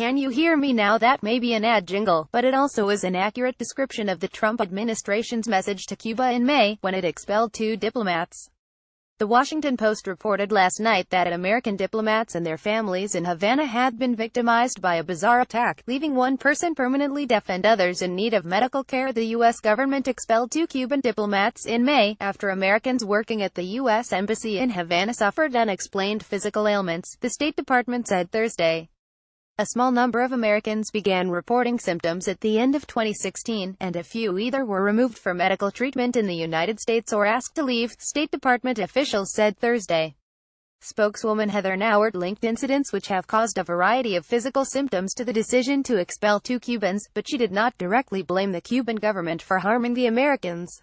Can you hear me now? That may be an ad jingle, but it also is an accurate description of the Trump administration's message to Cuba in May, when it expelled 2 diplomats. The Washington Post reported last night that American diplomats and their families in Havana had been victimized by a bizarre attack, leaving one person permanently deaf and others in need of medical care. The U.S. government expelled 2 Cuban diplomats in May, after Americans working at the U.S. Embassy in Havana suffered unexplained physical ailments, the State Department said Thursday. A small number of Americans began reporting symptoms at the end of 2016, and a few either were removed for medical treatment in the United States or asked to leave, State Department officials said Thursday. Spokeswoman Heather Nauert linked incidents which have caused a variety of physical symptoms to the decision to expel 2 Cubans, but she did not directly blame the Cuban government for harming the Americans.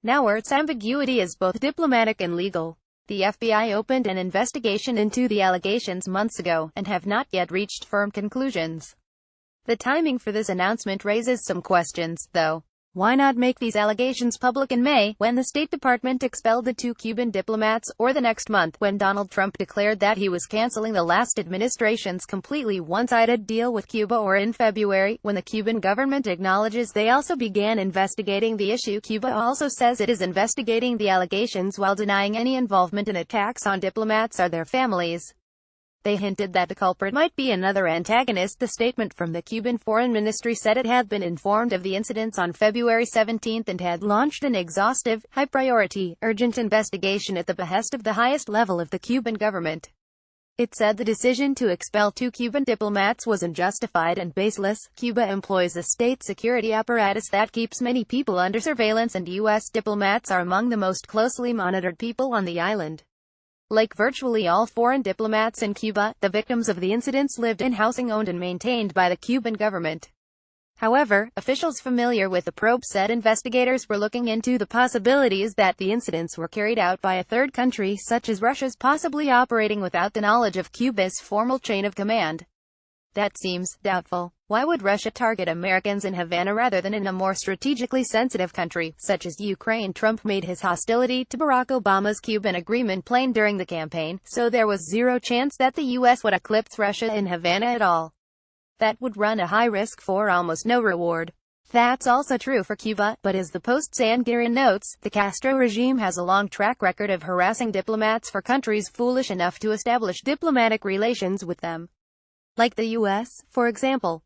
Nauert's ambiguity is both diplomatic and legal. The FBI opened an investigation into the allegations months ago, and have not yet reached firm conclusions. The timing for this announcement raises some questions, though. Why not make these allegations public in May, when the State Department expelled the 2 Cuban diplomats, or the next month, when Donald Trump declared that he was canceling the last administration's completely one-sided deal with Cuba, or in February, when the Cuban government acknowledges they also began investigating the issue? Cuba also says it is investigating the allegations while denying any involvement in attacks on diplomats or their families. They hinted that the culprit might be another antagonist. The statement from the Cuban Foreign Ministry said it had been informed of the incidents on February 17 and had launched an exhaustive, high-priority, urgent investigation at the behest of the highest level of the Cuban government. It said the decision to expel 2 Cuban diplomats was unjustified and baseless. Cuba employs a state security apparatus that keeps many people under surveillance, and U.S. diplomats are among the most closely monitored people on the island. Like virtually all foreign diplomats in Cuba, the victims of the incidents lived in housing owned and maintained by the Cuban government. However, officials familiar with the probe said investigators were looking into the possibilities that the incidents were carried out by a third country, such as Russia's, possibly operating without the knowledge of Cuba's formal chain of command. That seems doubtful. Why would Russia target Americans in Havana rather than in a more strategically sensitive country, such as Ukraine? Trump made his hostility to Barack Obama's Cuban agreement plain during the campaign, so there was zero chance that the U.S. would eclipse Russia in Havana at all. That would run a high risk for almost no reward. That's also true for Cuba, but as the Post's Ann notes, the Castro regime has a long track record of harassing diplomats for countries foolish enough to establish diplomatic relations with them. Like the U.S., for example.